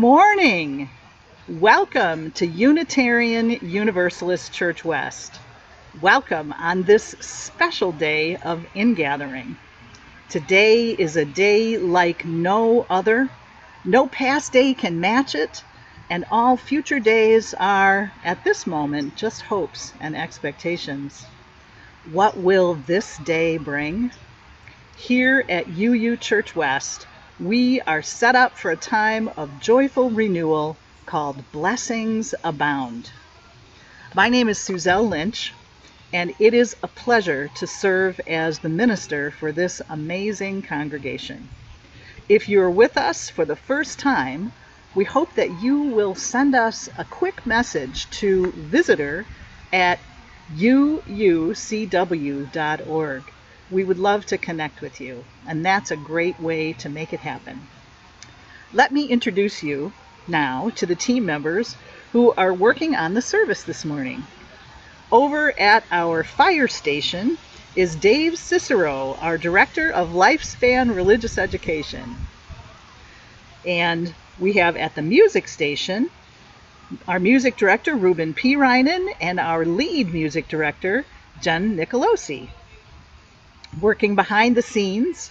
morning. Welcome to Unitarian Universalist Church West. Welcome on this special day of Ingathering. Today is a day like no other. No past day can match it, and all future days are, at this moment, just hopes and expectations. What will this day bring? Here at UU Church West, we are set up for a time of joyful renewal called Blessings Abound. My name is Suzelle Lynch, and it is a pleasure to serve as the minister for this amazing congregation. If you're with us for the first time, we hope that you will send us a quick message to visitor at UUCW.org. We would love to connect with you, and that's a great way to make it happen. Let me introduce you now to the team members who are working on the service this morning. Over at our fire station is Dave Cicero, our Director of Lifespan Religious Education. And we have at the music station our music director, Ruben P. Reinen, and our lead music director, Jen Nicolosi. Working behind the scenes,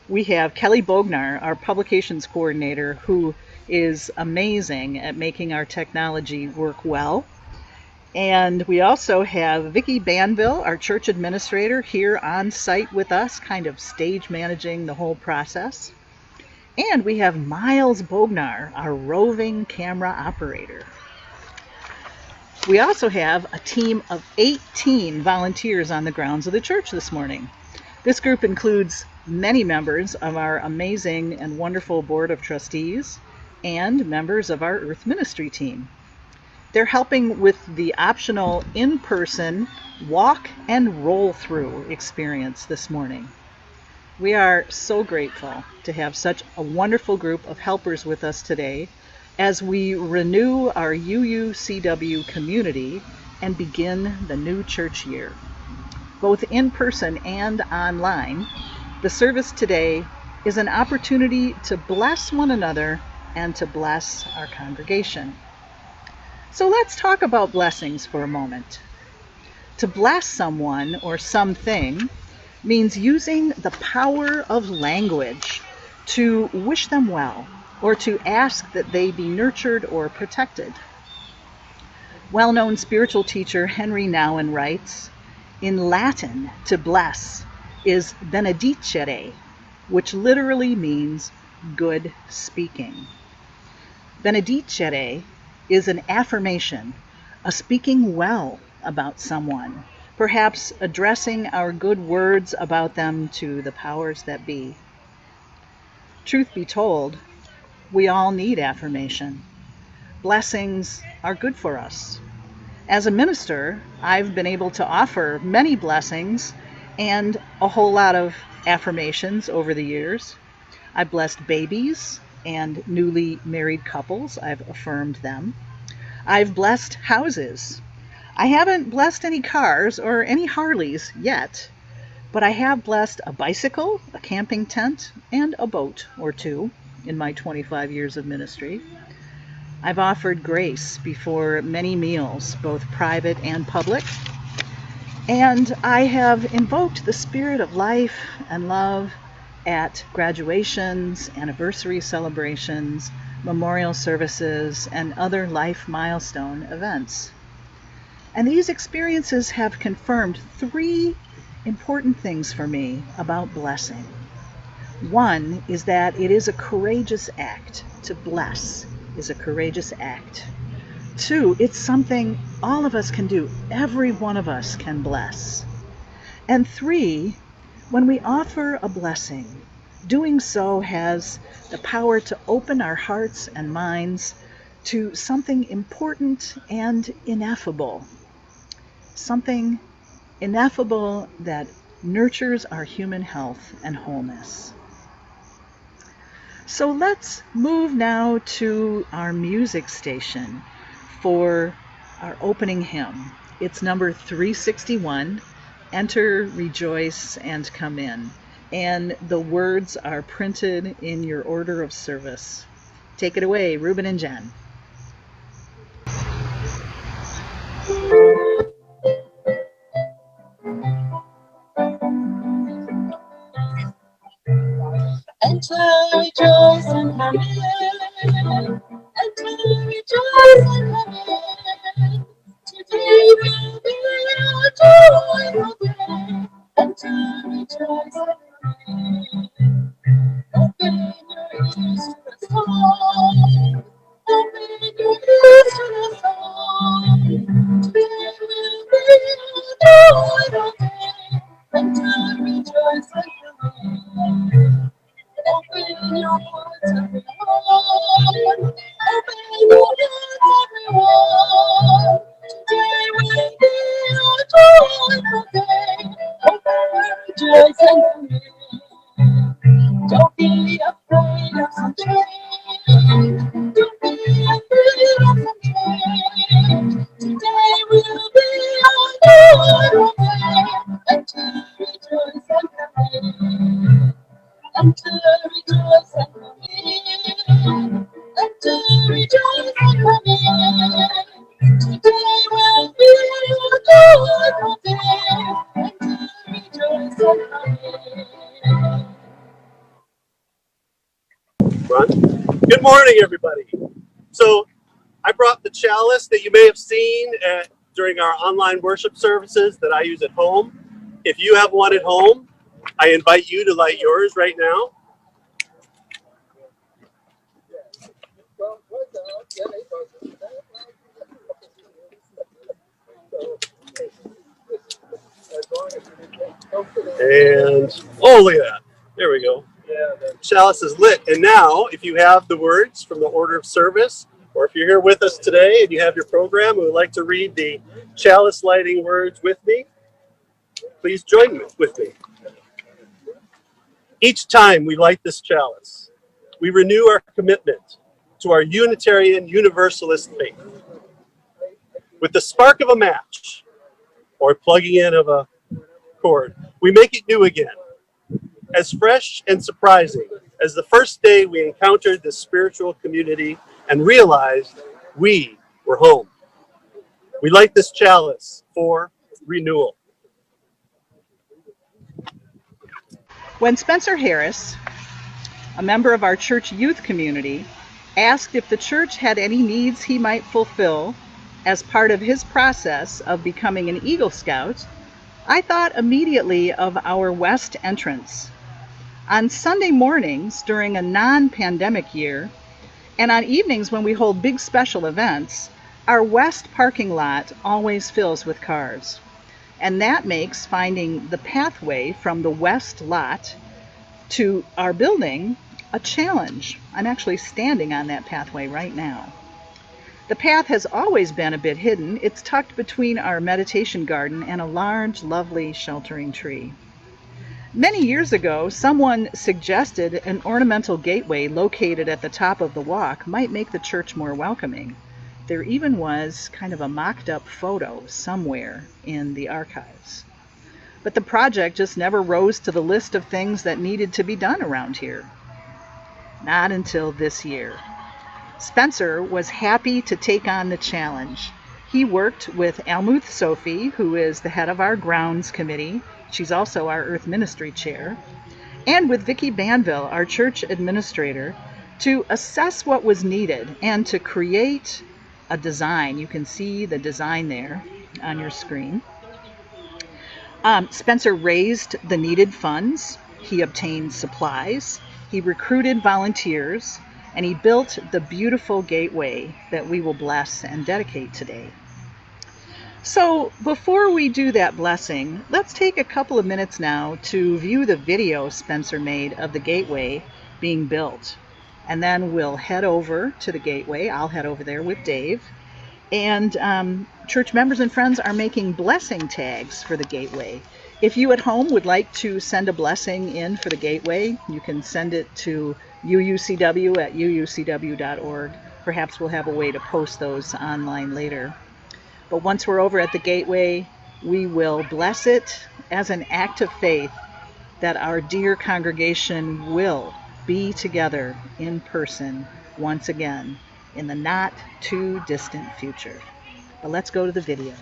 we have Kelly Bognar, our publications coordinator, who is amazing at making our technology work well. And we also have Vicki Banville, our church administrator, here on site with us, kind of stage managing the whole process. And we have Miles Bognar, our roving camera operator. We also have a team of 18 volunteers on the grounds of the church this morning. This group includes many members of our amazing and wonderful Board of Trustees and members of our Earth Ministry team. They're helping with the optional in-person walk and roll-through experience this morning. We are so grateful to have such a wonderful group of helpers with us today as we renew our UUCW community and begin the new church year. Both in person and online, the service today is an opportunity to bless one another and to bless our congregation. So let's talk about blessings for a moment. To bless someone or something means using the power of language to wish them well or to ask that they be nurtured or protected. Well-known spiritual teacher Henry Nouwen writes, "In Latin, to bless is benedicere, which literally means good speaking. Benedicere is an affirmation, a speaking well about someone, perhaps addressing our good words about them to the powers that be." Truth be told, we all need affirmation. Blessings are good for us. As a minister, I've been able to offer many blessings and a whole lot of affirmations over the years. I've blessed babies and newly married couples. I've affirmed them. I've blessed houses. I haven't blessed any cars or any Harleys yet, but I have blessed a bicycle, a camping tent, and a boat or two in my 25 years of ministry. I've offered grace before many meals, both private and public, and I have invoked the spirit of life and love at graduations, anniversary celebrations, memorial services, and other life milestone events. And these experiences have confirmed three important things for me about blessing. One is that it is a courageous act. To bless is a courageous act. Two, it's something all of us can do. Every one of us can bless. And three, when we offer a blessing, doing so has the power to open our hearts and minds to something important and ineffable. Something ineffable that nurtures our human health and wholeness. So let's move now to our music station for our opening hymn. It's number 361, Enter, Rejoice, and Come In. And the words are printed in your order of service. Take it away, Ruben and Jen. Enter, rejoice, and come in. Enter, rejoice, and come in. Today will be a joyful day. Enter, rejoice, and come in. Open your ears to the song. Open your ears to the song. Today will be a joyful day. Enter, rejoice, and come in. Open your hearts, everyone. Open your hearts, everyone. Today will be a joyful day. Open, rejoice, and come in. Don't be afraid of some change. Don't be afraid of some change. Today will be a joyful day. Enter, rejoice, and come in. Until rejoice and come in. Until rejoice and come in. Today will be a joyful day. Until rejoice and come in. Good morning, everybody. So I brought the chalice that you may have seen during our online worship services that I use at home. If you have one at home, I invite you to light yours right now. And oh, look at that. There we go. The chalice is lit. And now, if you have the words from the order of service, or if you're here with us today and you have your program and would like to read the chalice lighting words with me, please join with me. Each time we light this chalice, we renew our commitment to our Unitarian Universalist faith. With the spark of a match or plugging in of a cord, we make it new again, as fresh and surprising as the first day we encountered this spiritual community and realized we were home. We light this chalice for renewal. When Spencer Harris, a member of our church youth community, asked if the church had any needs he might fulfill as part of his process of becoming an Eagle Scout, I thought immediately of our west entrance. On Sunday mornings during a non-pandemic year, and on evenings when we hold big special events, our west parking lot always fills with cars. And that makes finding the pathway from the west lot to our building a challenge. I'm actually standing on that pathway right now. The path has always been a bit hidden. It's tucked between our meditation garden and a large, lovely sheltering tree. Many years ago, someone suggested an ornamental gateway located at the top of the walk might make the church more welcoming. There even was kind of a mocked-up photo somewhere in the archives. But the project just never rose to the list of things that needed to be done around here. Not until this year. Spencer was happy to take on the challenge. He worked with Almuth Sophie, who is the head of our grounds committee. She's also our Earth Ministry chair. And with Vicki Banville, our church administrator, to assess what was needed and to create a design. You can see the design there on your screen. Spencer raised the needed funds. He obtained supplies. He recruited volunteers. And he built the beautiful gateway that we will bless and dedicate today. So before we do that blessing, let's take a couple of minutes now to view the video Spencer made of the gateway being built. And then we'll head over to the gateway. I'll head over there with Dave. And church members and friends are making blessing tags for the gateway. If you at home would like to send a blessing in for the gateway, you can send it to UUCW at uucw.org. Perhaps we'll have a way to post those online later. But once we're over at the gateway, we will bless it as an act of faith that our dear congregation will be together in person once again in the not too distant future. But let's go to the video.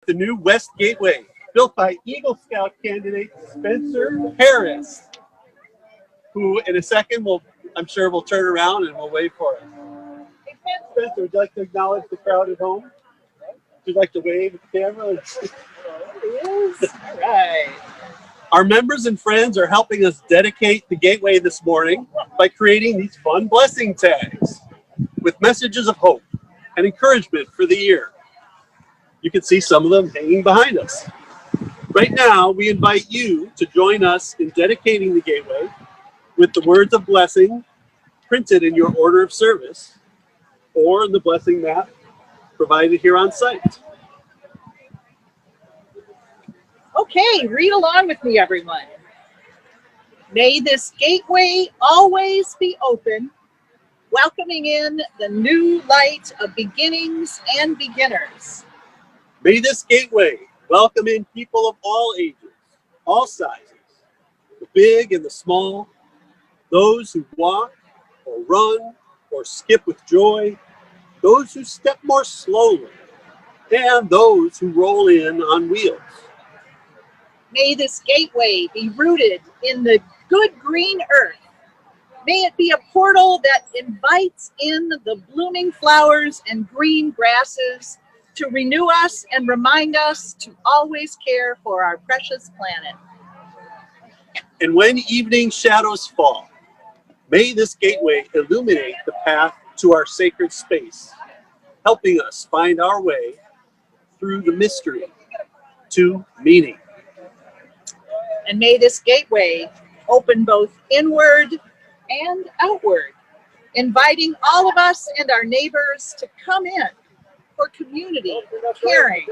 The new West Gateway, built by Eagle Scout candidate Spencer Harris, who in a second I'm sure will turn around and we'll wait for us. Hey, Spencer, would you like to acknowledge the crowd at home? Would you like to wave at the camera? Yes. All right. Our members and friends are helping us dedicate the Gateway this morning by creating these fun blessing tags with messages of hope and encouragement for the year. You can see some of them hanging behind us. Right now, we invite you to join us in dedicating the Gateway with the words of blessing printed in your order of service or in the blessing map provided here on site. Okay, read along with me, everyone. May this gateway always be open, welcoming in the new light of beginnings and beginners. May this gateway welcome in people of all ages, all sizes, the big and the small, those who walk or run or skip with joy, those who step more slowly, and those who roll in on wheels. May this gateway be rooted in the good green earth. May it be a portal that invites in the blooming flowers and green grasses to renew us and remind us to always care for our precious planet. And when evening shadows fall, may this gateway illuminate the path to our sacred space, helping us find our way through the mystery to meaning. And may this gateway open both inward and outward, inviting all of us and our neighbors to come in for community, caring,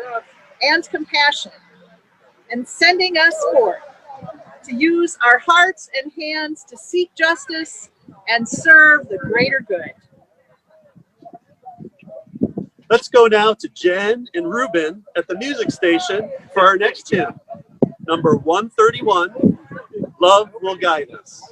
and compassion, and sending us forth to use our hearts and hands to seek justice and serve the greater good. Let's go now to Jen and Ruben at the music station for our next hymn, number 131, Love Will Guide Us.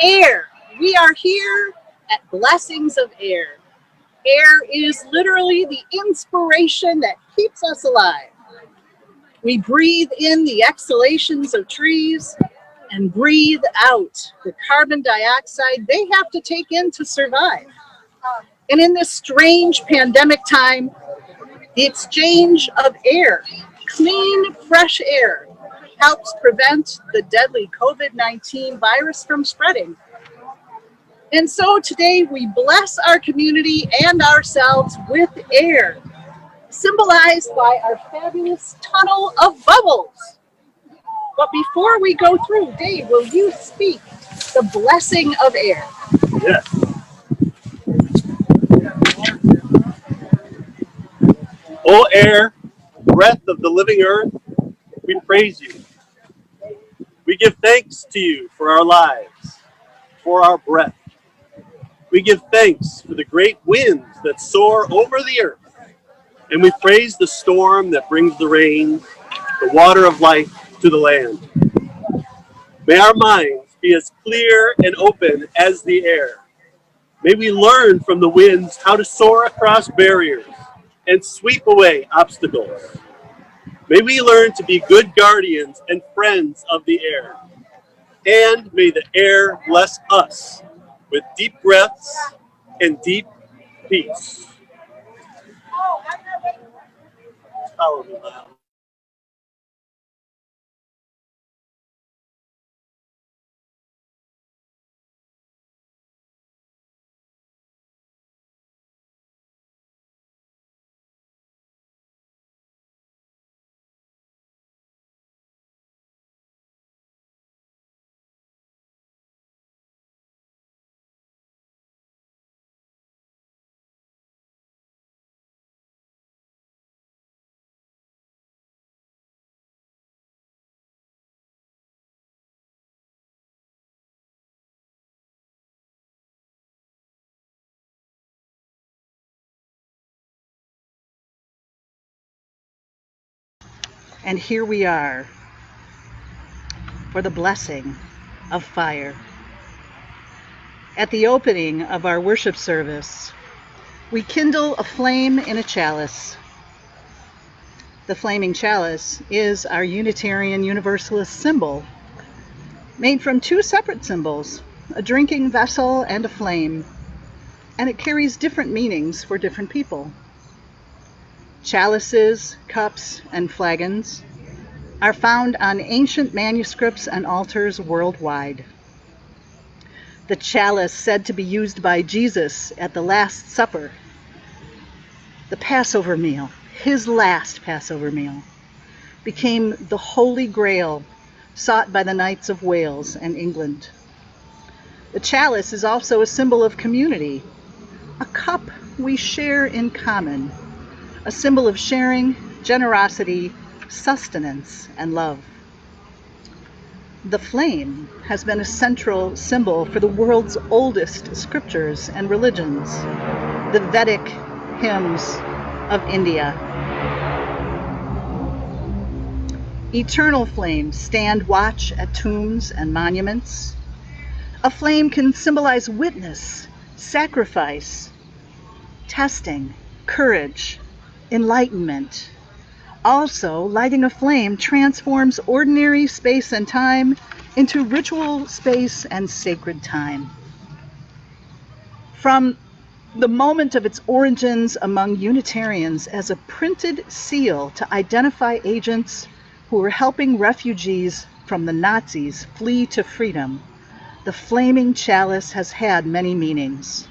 Air. We are here at Blessings of Air. Air is literally the inspiration that keeps us alive. We breathe in the exhalations of trees and breathe out the carbon dioxide they have to take in to survive. And in this strange pandemic time, the exchange of air, clean, fresh air, helps prevent the deadly COVID-19 virus from spreading. And so today we bless our community and ourselves with air, symbolized by our fabulous tunnel of bubbles. But before we go through, Dave, will you speak the blessing of air? Yes. O air, breath of the living earth, we praise you. We give thanks to you for our lives, for our breath. We give thanks for the great winds that soar over the earth. And we praise the storm that brings the rain, the water of life to the land. May our minds be as clear and open as the air. May we learn from the winds how to soar across barriers and sweep away obstacles. May we learn to be good guardians and friends of the air. And may the air bless us with deep breaths and deep peace. Follow me loud. And here we are for the blessing of fire. At the opening of our worship service, we kindle a flame in a chalice. The flaming chalice is our Unitarian Universalist symbol, made from two separate symbols, a drinking vessel and a flame, and it carries different meanings for different people. Chalices, cups, and flagons are found on ancient manuscripts and altars worldwide. The chalice said to be used by Jesus at the Last Supper, the Passover meal, his last Passover meal, became the Holy Grail sought by the Knights of Wales and England. The chalice is also a symbol of community, a cup we share in common, a symbol of sharing, generosity, sustenance, and love. The flame has been a central symbol for the world's oldest scriptures and religions, the Vedic hymns of India. Eternal flames stand watch at tombs and monuments. A flame can symbolize witness, sacrifice, testing, courage, enlightenment. Also, lighting a flame transforms ordinary space and time into ritual space and sacred time. From the moment of its origins among Unitarians as a printed seal to identify agents who were helping refugees from the Nazis flee to freedom, the flaming chalice has had many meanings.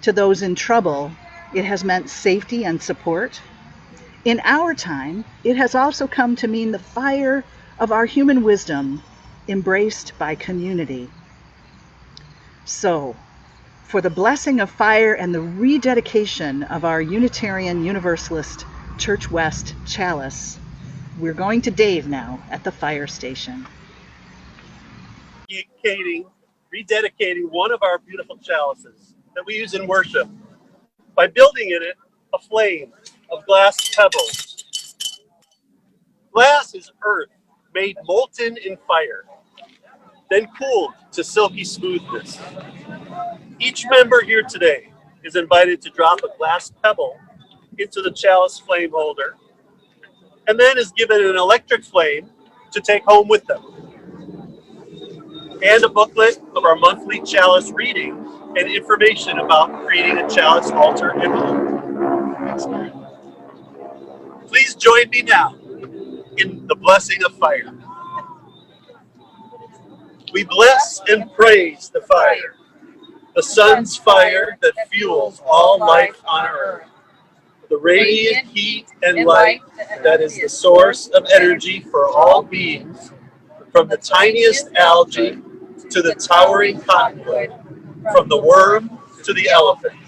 To those in trouble, it has meant safety and support. In our time, it has also come to mean the fire of our human wisdom embraced by community. So, for the blessing of fire and the rededication of our Unitarian Universalist Church West chalice, we're going to Dave now at the fire station. Rededicating one of our beautiful chalices that we use in worship by building in it a flame of glass pebbles. Glass is earth made molten in fire, then cooled to silky smoothness. Each member here today is invited to drop a glass pebble into the chalice flame holder and then is given an electric flame to take home with them, and a booklet of our monthly chalice reading and information about creating a chalice altar envelope. Please join me now in the blessing of fire. We bless and praise the fire, the sun's fire that fuels all life on earth, the radiant heat and light that is the source of energy for all beings, from the tiniest algae to the towering cottonwood, from the worm to the elephant.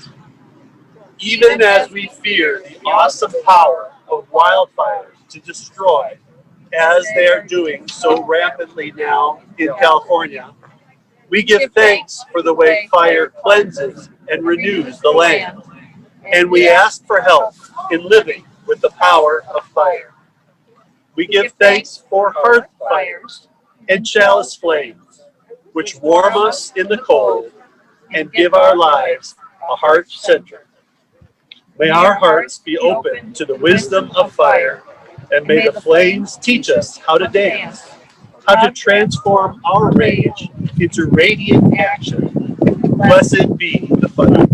Even as we fear the awesome power of wildfires to destroy, as they are doing so rapidly now in California, we give thanks for the way fire cleanses and renews the land, and we ask for help in living with the power of fire. We give thanks for hearth fires and chalice flames, which warm us in the cold and give our lives a heart center. May our hearts be open to the wisdom of fire, and may the flames teach us how to dance, how to transform our rage into radiant action. Blessed be the fire.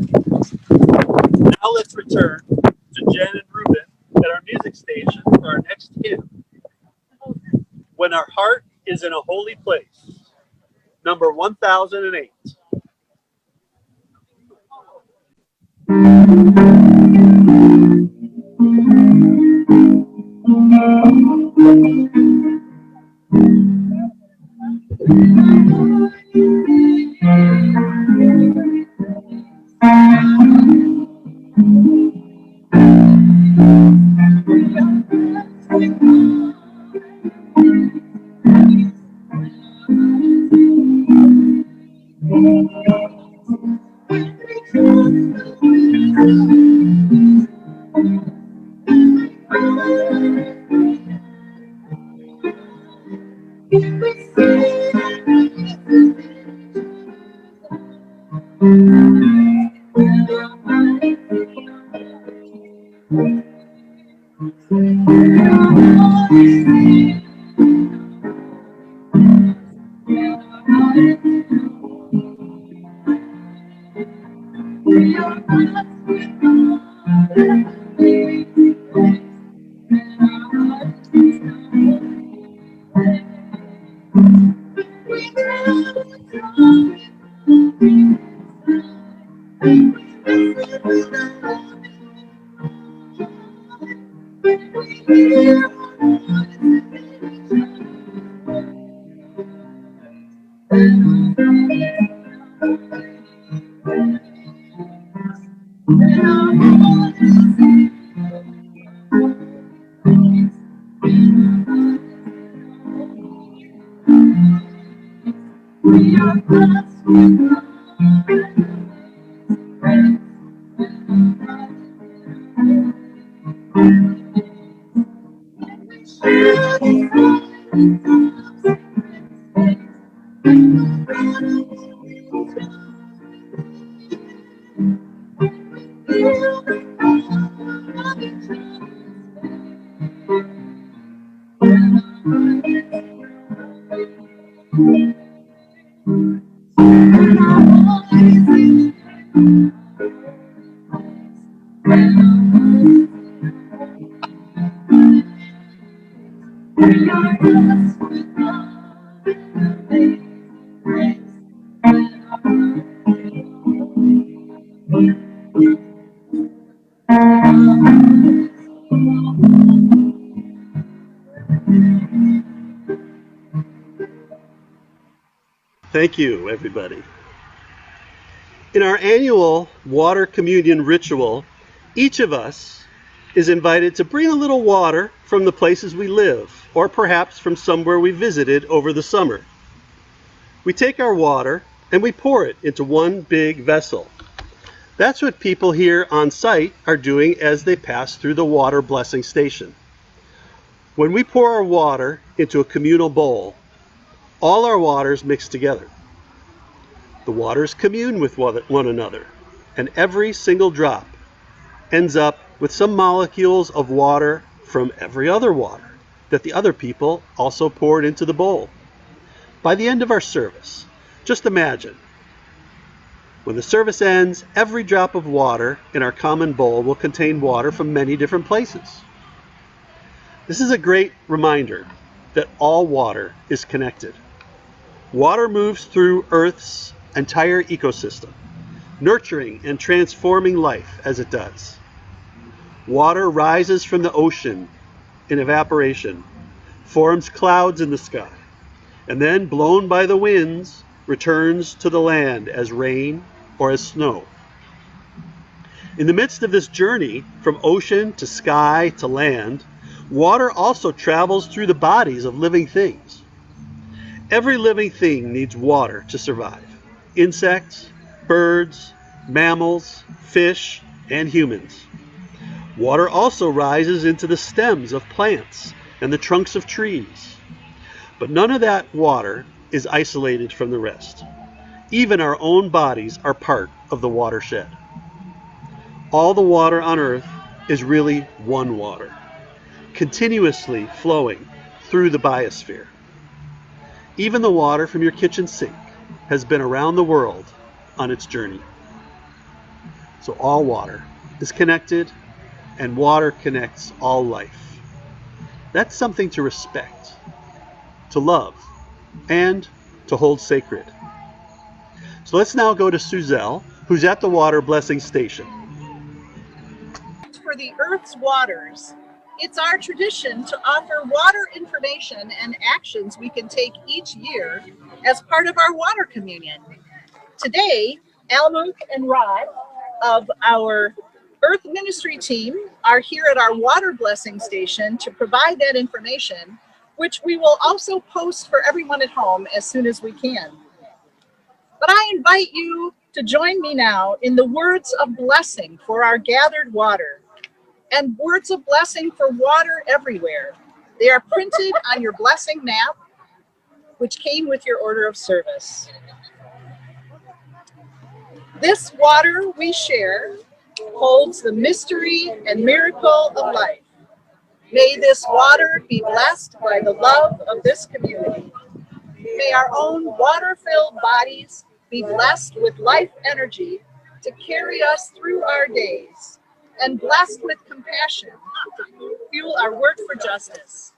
Now let's return to Jen and Ruben at our music station for our next hymn, When Our Heart is in a Holy Place, number 1008. Thank you, everybody. In our annual water communion ritual, each of us is invited to bring a little water from the places we live, or perhaps from somewhere we visited over the summer. We take our water and we pour it into one big vessel. That's what people here on site are doing as they pass through the water blessing station. When we pour our water into a communal bowl, all our waters mix together. The waters commune with one another, and every single drop ends up with some molecules of water from every other water that the other people also poured into the bowl. By the end of our service, just imagine, when the service ends, every drop of water in our common bowl will contain water from many different places. This is a great reminder that all water is connected. Water moves through Earth's entire ecosystem, nurturing and transforming life as it does. Water rises from the ocean in evaporation, forms clouds in the sky, and then, blown by the winds, returns to the land as rain or as snow. In the midst of this journey from ocean to sky to land, water also travels through the bodies of living things. Every living thing needs water to survive. Insects, birds, mammals, fish, and humans. Water also rises into the stems of plants and the trunks of trees. But none of that water is isolated from the rest. Even our own bodies are part of the watershed. All the water on Earth is really one water, continuously flowing through the biosphere. Even the water from your kitchen sink has been around the world on its journey. So all water is connected, and water connects all life. That's something to respect, to love, and to hold sacred. So let's now go to Suzelle, who's at the water blessing station. For the Earth's waters, it's our tradition to offer water information and actions we can take each year as part of our water communion. Today, Almuk and Rod of our Earth Ministry team are here at our water blessing station to provide that information, which we will also post for everyone at home as soon as we can. But I invite you to join me now in the words of blessing for our gathered water, and words of blessing for water everywhere. They are printed on your blessing map, which came with your order of service. This water we share holds the mystery and miracle of life. May this water be blessed by the love of this community. May our own water-filled bodies be blessed with life energy to carry us through our days, and blessed with compassion to fuel our work for justice.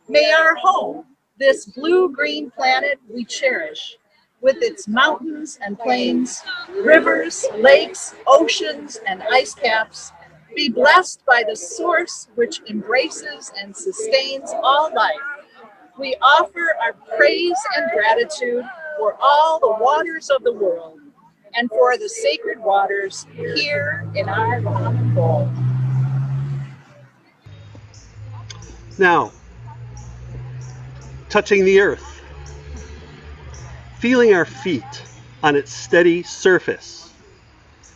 May our home, this blue-green planet we cherish, with its mountains and plains, rivers, lakes, oceans, and ice caps, be blessed by the source which embraces and sustains all life. We offer our praise and gratitude for all the waters of the world, and for the sacred waters here in our common bowl. Now, touching the earth, feeling our feet on its steady surface,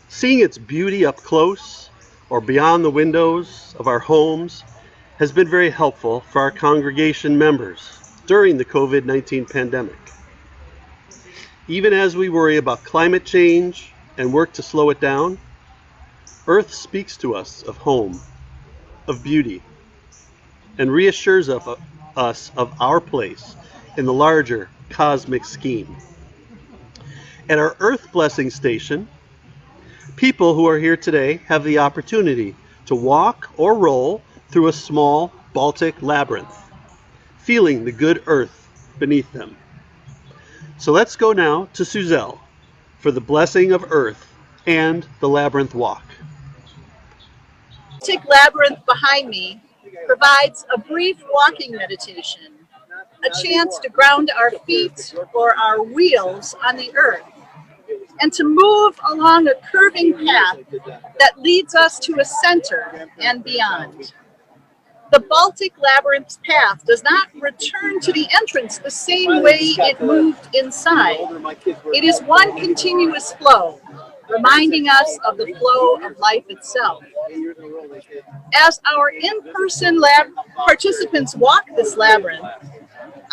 seeing its beauty up close or beyond the windows of our homes has been very helpful for our congregation members during the COVID-19 pandemic. Even as we worry about climate change and work to slow it down, Earth speaks to us of home, of beauty, and reassures us of our place in the larger cosmic scheme. At our Earth Blessing Station, people who are here today have the opportunity to walk or roll through a small Baltic labyrinth, feeling the good earth beneath them. So let's go now to Suzelle for the blessing of earth and the labyrinth walk. The Baltic labyrinth behind me provides a brief walking meditation. a chance to ground our feet or our wheels on the earth, and to move along a curving path that leads us to a center and beyond. The Baltic Labyrinth's path does not return to the entrance the same way it moved inside. It is one continuous flow, reminding us of the flow of life itself. As our in-person lab participants walk this labyrinth,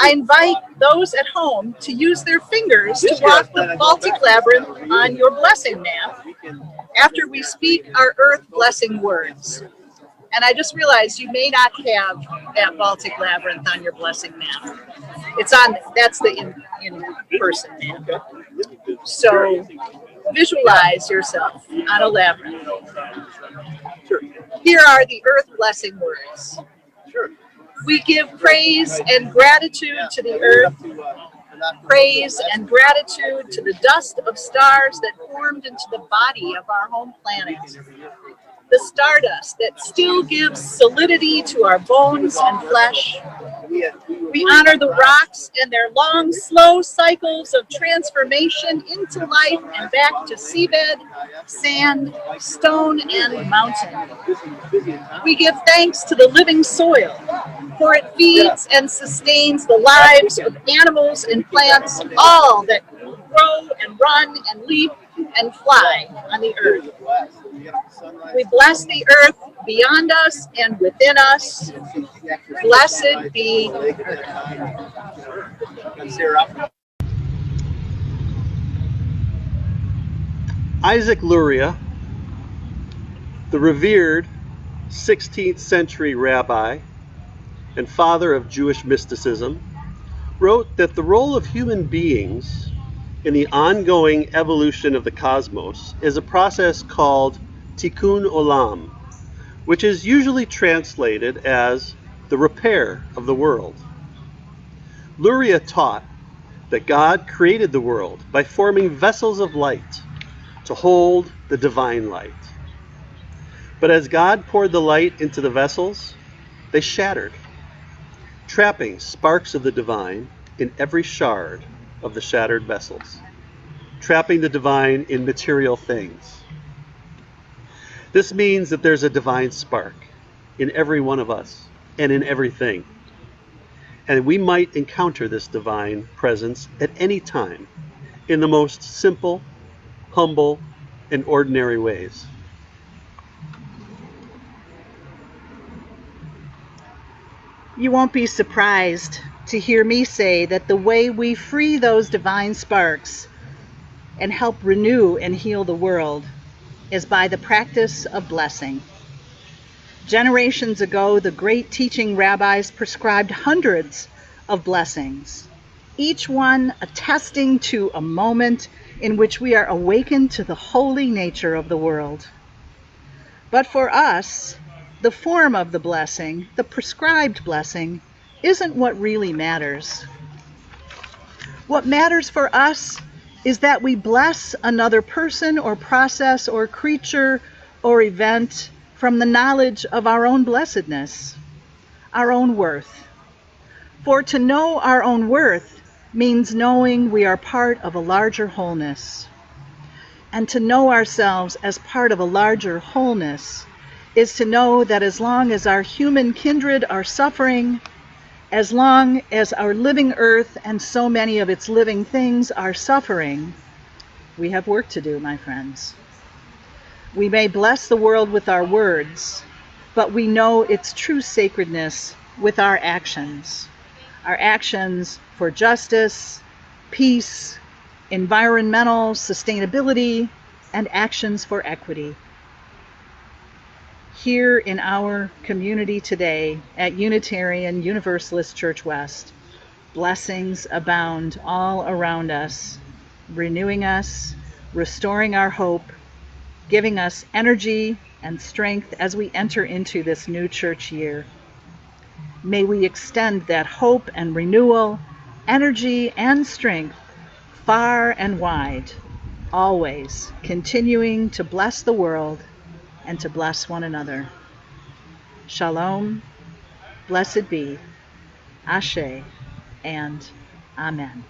I invite those at home to use their fingers to walk the Baltic Labyrinth on your blessing map after we speak our earth blessing words. And I just realized you may not have that Baltic Labyrinth on your blessing map. It's on, that's the in-person map. So visualize yourself on a labyrinth. Here are the earth blessing words. We give praise and gratitude to the earth, praise and gratitude to the dust of stars that formed into the body of our home planet. The stardust that still gives solidity to our bones and flesh. We honor the rocks and their long, slow cycles of transformation into life and back to seabed, sand, stone, and mountain. We give thanks to the living soil, for it feeds and sustains the lives of animals and plants, all that grow and run and leap and fly on the earth. We bless the earth beyond us and within us. Blessed be Isaac Luria, the revered 16th century rabbi and father of Jewish mysticism, wrote that the role of human beings in the ongoing evolution of the cosmos is a process called tikkun olam, which is usually translated as the repair of the world. Luria taught that God created the world by forming vessels of light to hold the divine light. But as God poured the light into the vessels, they shattered, trapping sparks of the divine in every shard of the shattered vessels, trapping the divine in material things. This means that there's a divine spark in every one of us and in everything. And we might encounter this divine presence at any time in the most simple, humble, and ordinary ways. You won't be surprised to hear me say that the way we free those divine sparks and help renew and heal the world is by the practice of blessing. Generations ago, the great teaching rabbis prescribed hundreds of blessings, each one attesting to a moment in which we are awakened to the holy nature of the world. But for us, the form of the blessing, the prescribed blessing, isn't what really matters. What matters for us is that we bless another person or process or creature or event from the knowledge of our own blessedness, our own worth. For to know our own worth means knowing we are part of a larger wholeness. And to know ourselves as part of a larger wholeness is to know that as long as our human kindred are suffering, as long as our living earth and so many of its living things are suffering, we have work to do, my friends. We may bless the world with our words, but we know its true sacredness with our actions for justice, peace, environmental sustainability, and actions for equity. Here in our community today at Unitarian Universalist Church West, blessings abound all around us, renewing us, restoring our hope, giving us energy and strength as we enter into this new church year. May we extend that hope and renewal, energy and strength far and wide, always continuing to bless the world and to bless one another. Shalom, blessed be, Ashe, and amen.